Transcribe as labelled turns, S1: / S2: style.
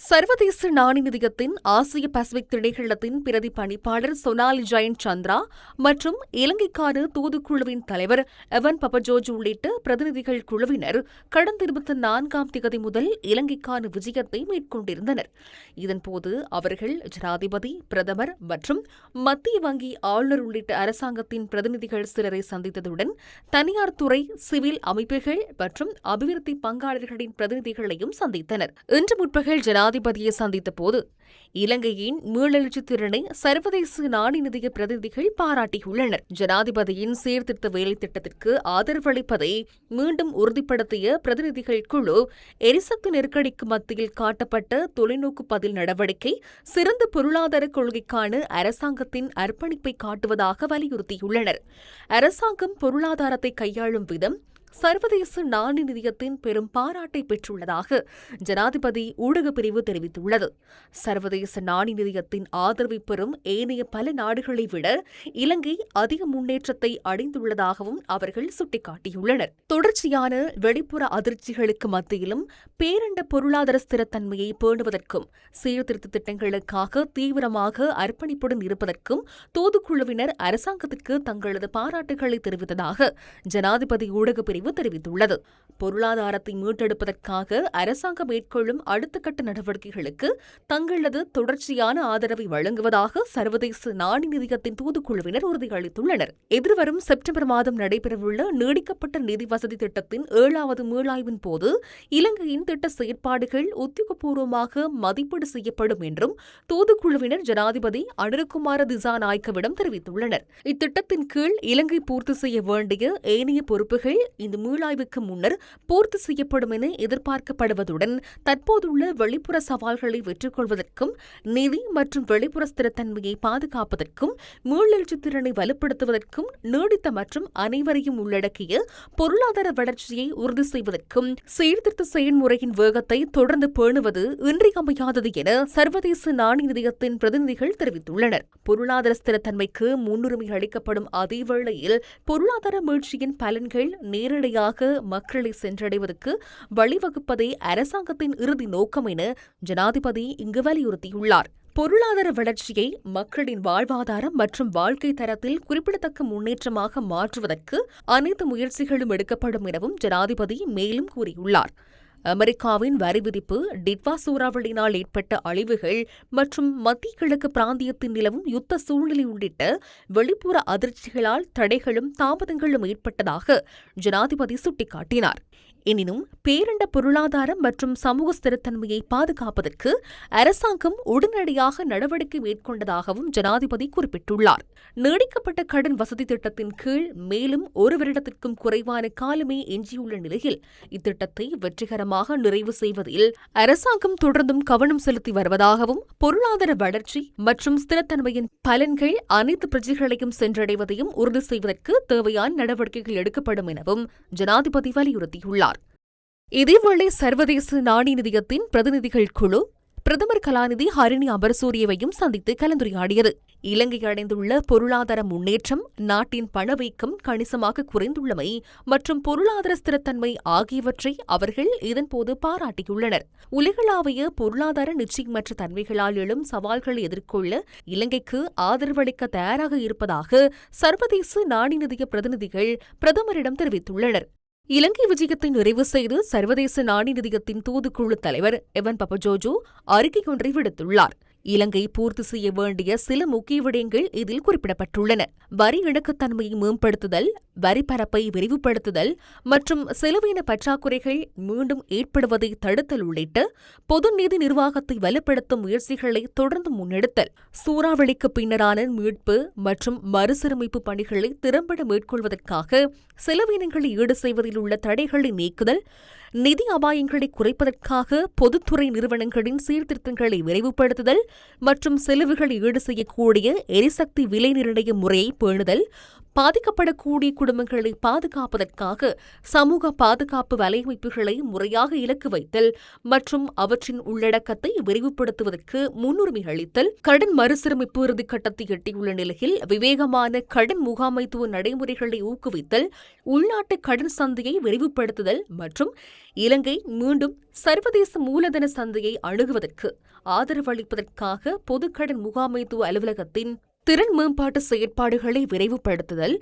S1: சர்வதேச நாணய நிதியத்தின் ஆசிய பசிபிக் திணைக்களத்தின் பிரதி பணிப்பாளர் சொனாலி ஜெயண்ட் சந்திரா மற்றும் இலங்கைக்கான தூதுக்குழுவின் தலைவர் எவன் பபஜோஜ் உள்ளிட்ட பிரதிநிதிகள் குழுவினர் கடந்த 24ஆம் திகதி முதல் இலங்கைக்கான விஜயத்தை மேற்கொண்டிருந்தனர். இதன்போது அவர்கள் ஜனாதிபதி, பிரதமர் மற்றும் மத்திய வங்கி ஆளுநர் உள்ளிட்ட அரசாங்கத்தின் பிரதிநிதிகள் சிலரை சந்தித்ததுடன் தனியார் துறை, சிவில் அமைப்புகள் மற்றும் அபிவிருத்தி பங்காளர்களின் பிரதிநிதிகளையும் சந்தித்தனர். இன்று முற்பகல் ஜனாதிபதியை சந்தித்த போது இலங்கையின் மீளெழுச்சி திறனை சர்வதேச நாணய நிதிய பிரதிநிதிகள் பாராட்டியுள்ளனர். ஜனாதிபதியின் சீர்திருத்த வேலை திட்டத்திற்கு ஆதரவளிப்பதை மீண்டும் உறுதிப்படுத்திய பிரதிநிதிகள் குழு எரிசக்தி நெருக்கடிக்கு மத்தியில் காட்டப்பட்ட தொலைநோக்கு பதில் நடவடிக்கை சிறந்த பொருளாதார கொள்கைக்கான அரசாங்கத்தின் அர்ப்பணிப்பை காட்டுவதாக வலியுறுத்தியுள்ளனர். அரசாங்கம் பொருளாதாரத்தை கையாளும் விதம் சர்வதேச நாணய நிதியத்தின் பெரும் பாராட்டை பெற்றுள்ளதாக ஜனாதிபதி ஊடகப் பிரிவு தெரிவித்துள்ளது. சர்வதேச நாணய நிதியத்தின் ஆதரவை பெறும் ஏனைய பல நாடுகளை விட இலங்கை அதிக முன்னேற்றத்தை அடைந்துள்ளதாகவும் அவர்கள் சுட்டிக்காட்டியுள்ளனர். தொடர்ச்சியான வெளிப்புற அதிர்ச்சிகளுக்கு மத்தியிலும் பேரண்ட பொருளாதார ஸ்திரத்தன்மையை பேணுவதற்கும் சீர்திருத்த திட்டங்களுக்காக தீவிரமாக அர்ப்பணிப்புடன் இருப்பதற்கும் தூதுக்குழுவினர் அரசாங்கத்திற்கு தங்களது பாராட்டுகளை தெரிவித்ததாக ஜனாதிபதி ஊடகப் பிரிவு தெரிவித்துள்ளது. பொருளாதாரத்தை மீட்டெடுப்பதற்காக அரசாங்கம் மேற்கொள்ளும் அடுத்த கட்ட நடவடிக்கைகளுக்கு தங்களது தொடர்ச்சியான ஆதரவை வழங்குவதாக சர்வதேச நாணய நிதியத்தின் தூதுக்குழுவினர் உறுதியளித்துள்ளனர். எதிர்வரும் செப்டம்பர் மாதம் நடைபெறவுள்ள நீடிக்கப்பட்ட நிதி வசதி திட்டத்தின் 7வது மீளாய்வின் போது இலங்கையின் திட்ட செயற்பாடுகள் உத்தியோகபூர்வமாக மதிப்பீடு செய்யப்படும் என்றும் தூதுக்குழுவினர் ஜனாதிபதி அனுரகுமார திசாநாயக்கவிடம் தெரிவித்துள்ளனர். இத்திட்டத்தின் கீழ் இலங்கை பூர்த்தி செய்ய வேண்டிய ஏனைய பொறுப்புகள் இந்த மீளாய்வுக்கு முன்னர் பூர்த்தி செய்யப்படும் என எதிர்பார்க்கப்படுவதுடன் தற்போதுள்ள வெளிப்புற சவால்களை வெற்றிக் கொள்வதற்கும் நிதி மற்றும் வெளிப்புற ஸ்திரத்தன்மையை பாதுகாப்பதற்கும் மீளெழுச்சி திறனை வலுப்படுத்துவதற்கும் நீடித்த மற்றும் அனைவரையும் உள்ளடக்கிய பொருளாதார வளர்ச்சியை உறுதி செய்வதற்கும் சீர்திருத்த செயல்முறையின் வேகத்தை தொடர்ந்து பேணுவது இன்றியமையாதது என சர்வதேச நாணய நிதியத்தின் பிரதிநிதிகள் தெரிவித்துள்ளனர். பொருளாதார ஸ்திரத்தன்மைக்கு முன்னுரிமை அளிக்கப்படும் அதே வேளையில் பொருளாதார மீழ்ச்சியின் பலன்கள் நேரடியாக மக்களை சென்றடைவதற்கு வழிவகுப்பதே அரசாங்கத்தின் இறுதி நோக்கம் என ஜனாதிபதி இங்கு வலியுறுத்தியுள்ளார். பொருளாதார வளர்ச்சியை மக்களின் வாழ்வாதாரம் மற்றும் வாழ்க்கை தரத்தில் குறிப்பிடத்தக்க முன்னேற்றமாக மாற்றுவதற்கு அனைத்து முயற்சிகளும் எடுக்கப்படும் எனவும் ஜனாதிபதி மேலும் கூறியுள்ளார். அமெரிக்காவின் வரி விதிப்பு, டிட்வா சூறாவளியினால் ஏற்பட்ட அழிவுகள் மற்றும் மத்திய கிழக்கு பிராந்தியத்தில் நிலவும் யுத்த சூழ்நிலை உள்ளிட்ட வெளிப்புற அதிர்ச்சிகளால் தடைகளும் தாமதங்களும் ஏற்பட்டதாக ஜனாதிபதி சுட்டிக்காட்டினார். எனினும் பேரண்ட பொருளாதாரம் மற்றும் சமூக ஸ்திரத்தன்மையை பாதுகாப்பதற்கு அரசாங்கம் உடனடியாக நடவடிக்கை மேற்கொண்டதாகவும் ஜனாதிபதி குறிப்பிட்டுள்ளார். நீடிக்கப்பட்ட கடன் வசதி திட்டத்தின் கீழ் மேலும் ஒரு வருடத்திற்கும் குறைவான காலமே எஞ்சியுள்ள நிலையில் இத்திட்டத்தை வெற்றிகரமாக நிறைவு செய்வதில் அரசாங்கம் தொடர்ந்தும் கவனம் செலுத்தி வருவதாகவும் பொருளாதார வளர்ச்சி மற்றும் ஸ்திரத்தன்மையின் பலன்கள் அனைத்து பிரஜைகளையும் சென்றடைவதையும் உறுதி செய்வதற்கு தேவையான நடவடிக்கைகள் எடுக்கப்படும் எனவும் ஜனாதிபதி வலியுறுத்தியுள்ளார். இதேவேளை சர்வதேச நாணய நிதியத்தின் பிரதிநிதிகள் குழு பிரதமர் கலாநிதி ஹரிணி அமரசூரியவையும் சந்தித்து கலந்துரையாடியது. இலங்கை அடைந்துள்ள பொருளாதார முன்னேற்றம், நாட்டின் பணவீக்கம் கணிசமாக குறைந்துள்ளமை மற்றும் பொருளாதார ஸ்திரத்தன்மை ஆகியவற்றை அவர்கள் இதன்போது பாராட்டியுள்ளனர். உலகளாவிய பொருளாதார நிச்சயமற்ற தன்மைகளால் எழும் சவால்களை எதிர்கொள்ள இலங்கைக்கு ஆதரவளிக்க தயாராக இருப்பதாக சர்வதேச நாணய நிதிய பிரதிநிதிகள் பிரதமரிடம் தெரிவித்துள்ளனர். இலங்கை விஜயத்தை நிறைவு செய்து சர்வதேச நாணய நிதியத்தின் தூதுக்குழு தலைவர் எவன் பபஜோஜோ அறிக்கை ஒன்றை விடுத்துள்ளார். இலங்கை பூர்த்தி செய்ய வேண்டிய சில முக்கிய விடயங்கள் இதில் குறிப்பிடப்பட்டுள்ளன. வரி இணக்கத்தன்மையை மேம்படுத்துதல், வரி பரப்பை விரிவுபடுத்துதல் மற்றும் செலவின பற்றாக்குறைகள் மீண்டும் ஏற்படுவதை தடுத்தல் உள்ளிட்ட பொது நிதி நிர்வாகத்தை வலுப்படுத்தும் முயற்சிகளை தொடர்ந்து முன்னெடுத்தல், சூறாவளிக்கு பின்னரான மீட்பு மற்றும் மறுசீரமைப்பு பணிகளை திறம்பட மேற்கொள்வதற்காக செலவினங்களை ஈடு செய்வதில் உள்ள தடைகளை நீக்குதல், நிதி அபாயங்களை குறைப்பதற்காக பொதுத்துறை நிறுவனங்களின் சீர்திருத்தங்களை விரைவுபடுத்துதல் மற்றும் செலவுகளை ஈடு செய்யக்கூடிய எரிசக்தி விலை நிர்ணய முறையை பேணுதல், பாதிக்கப்படக்கூடிய குடும்பங்களை பாதுகாப்பதற்காக சமூக பாதுகாப்பு வலையமைப்புகளை முறையாக இலக்கு வைத்தல் மற்றும் அவற்றின் உள்ளடக்கத்தை விரிவுபடுத்துவதற்கு முன்னுரிமை அளித்தல், கடன் மறுசீரமைப்பு இறுதிக்கட்டத்தை எட்டியுள்ள நிலையில் விவேகமான கடன் முகாமைத்துவ நடைமுறைகளை ஊக்குவித்தல், உள்நாட்டு கடன் சந்தையை விரிவுபடுத்துதல் மற்றும் இலங்கை மீண்டும் சர்வதேச மூலதன சந்தையை அணுகுவதற்கு ஆதரவளிப்பதற்காக பொதுக்கடன் முகாமைத்துவ அலுவலகத்தின் திறன் மேம்பாட்டு செயற்பாடுகளை விரைவுபடுத்துதல்,